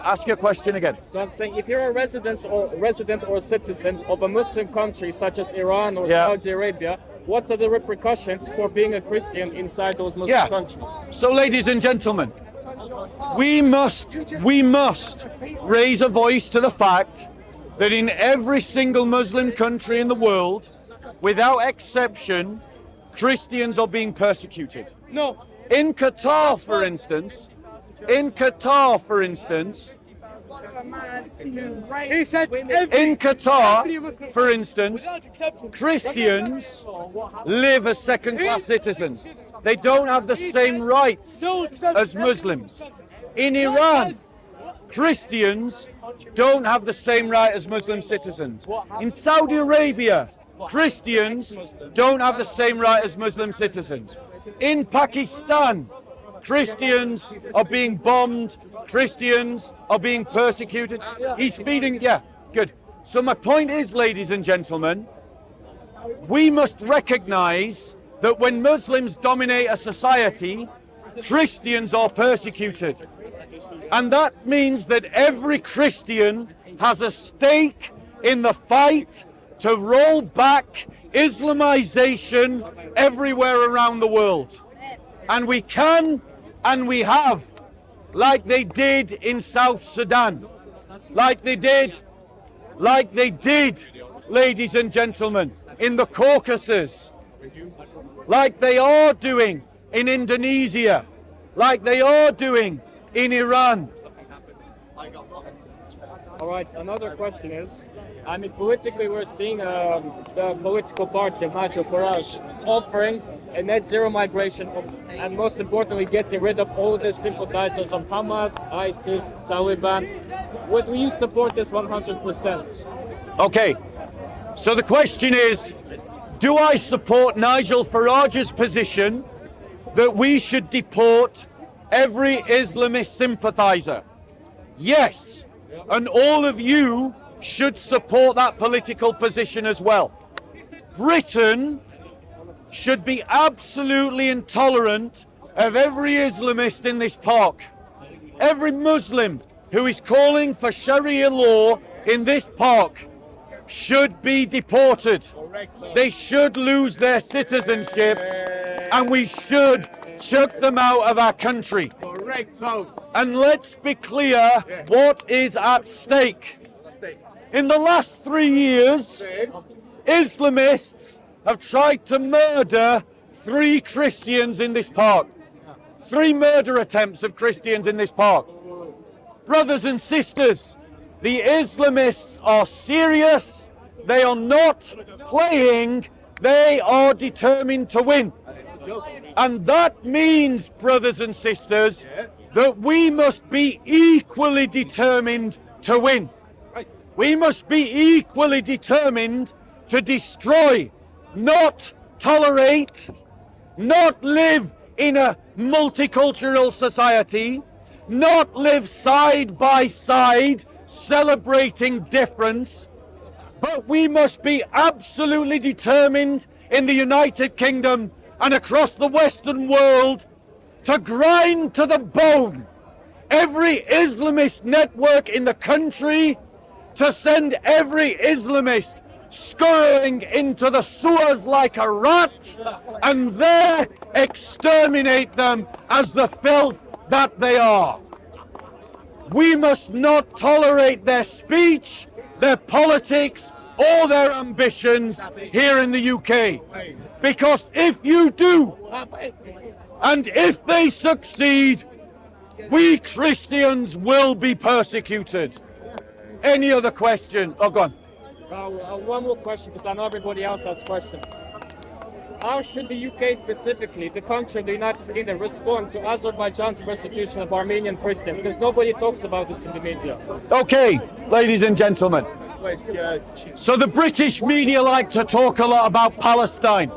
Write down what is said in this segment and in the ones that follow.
Ask your question again. So I'm saying, if you're a resident or citizen of a Muslim country such as Iran or Saudi Arabia, what are the repercussions for being a Christian inside those Muslim countries? So, ladies and gentlemen, we must raise a voice to the fact that in every single Muslim country in the world, without exception, Christians are being persecuted. No. In Qatar, for instance, Christians live as second-class citizens. They don't have the same rights as Muslims. In Iran, Christians don't have the same right as Muslim citizens. In Saudi Arabia, Christians don't have the same right as Muslim citizens. In Pakistan, Christians are being bombed, Christians are being persecuted. He's feeding, good. So my point is, ladies and gentlemen, we must recognize that when Muslims dominate a society, Christians are persecuted. And that means that every Christian has a stake in the fight to roll back Islamization everywhere around the world. And we can and we have, like they did in South Sudan, like they did, ladies and gentlemen, in the Caucasus, like they are doing in Indonesia, like they are doing in Iran. All right, another question is, I mean, politically we're seeing the political party, Macho Farage, offering a net zero migration and most importantly getting rid of all the sympathizers of Hamas, ISIS, Taliban. Would you support this 100%? Okay, so the question is, do I support Nigel Farage's position that we should deport every Islamist sympathizer? Yes, and all of you should support that political position as well. Britain should be absolutely intolerant of every Islamist in this park. Every Muslim who is calling for Sharia law in this park should be deported. They should lose their citizenship and we should chuck them out of our country. And let's be clear what is at stake. In the last 3 years, Islamists have tried to murder 3 Christians in this park. 3 murder attempts of Christians in this park. Brothers and sisters, the Islamists are serious. They are not playing. They are determined to win. And that means, brothers and sisters, that we must be equally determined to win. We must be equally determined to destroy, not tolerate, not live in a multicultural society, not live side by side celebrating difference, but we must be absolutely determined in the United Kingdom and across the Western world to grind to the bone every Islamist network in the country, to send every Islamist scurrying into the sewers like a rat and there exterminate them as the filth that they are. We must not tolerate their speech, their politics, or their ambitions here in the UK. Because if you do, and if they succeed, we Christians will be persecuted. Any other question? Oh, go on. One more question, because I know everybody else has questions. How should the UK specifically, the country, the United Kingdom, respond to Azerbaijan's persecution of Armenian Christians? Because nobody talks about this in the media. Okay, ladies and gentlemen. So the British media like to talk a lot about Palestine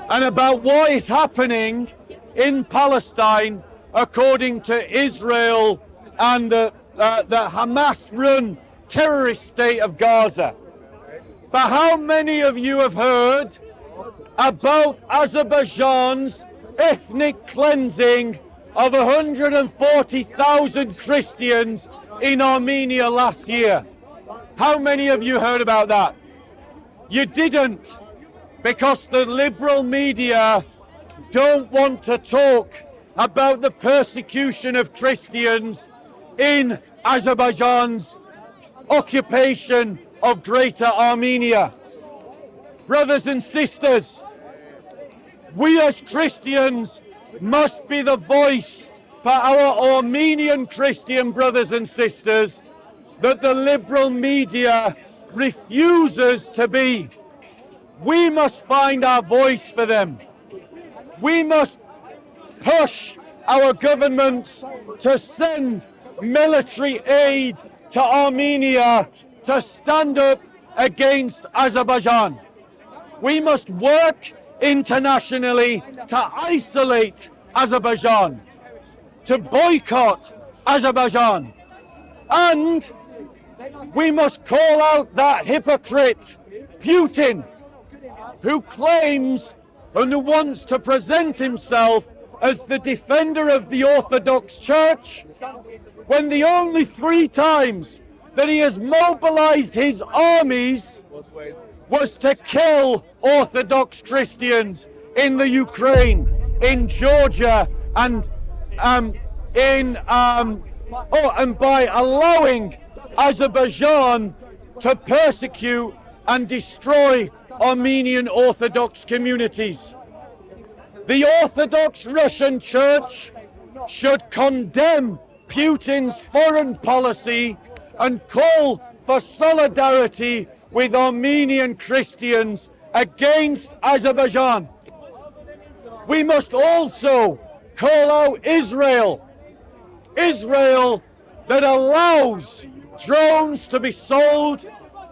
and about what is happening in Palestine according to Israel and the Hamas-run terrorist state of Gaza. But how many of you have heard about Azerbaijan's ethnic cleansing of 140,000 Christians in Armenia last year. How many of you heard about that? You didn't, because the liberal media don't want to talk about the persecution of Christians in Azerbaijan's occupation of Greater Armenia. Brothers and sisters, we as Christians must be the voice for our Armenian Christian brothers and sisters that the liberal media refuses to be. We must find our voice for them. We must push our governments to send military aid to Armenia to stand up against Azerbaijan. We must work internationally to isolate Azerbaijan, to boycott Azerbaijan, and we must call out that hypocrite Putin, who claims and who wants to present himself as the defender of the Orthodox Church, when the only 3 times that he has mobilized his armies was to kill Orthodox Christians in the Ukraine, in Georgia, and by allowing Azerbaijan to persecute and destroy Armenian Orthodox communities. The Orthodox Russian Church should condemn Putin's foreign policy and call for solidarity with Armenian Christians against Azerbaijan. We must also call out Israel that allows drones to be sold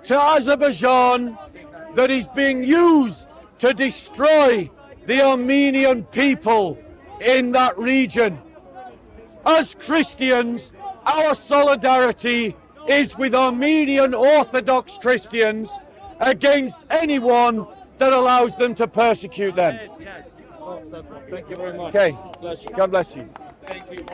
to Azerbaijan, that is being used to destroy the Armenian people in that region. As Christians, our solidarity is with Armenian Orthodox Christians against anyone that allows them to persecute them. Thank you very much. Okay, Bless you. God bless you. Thank you.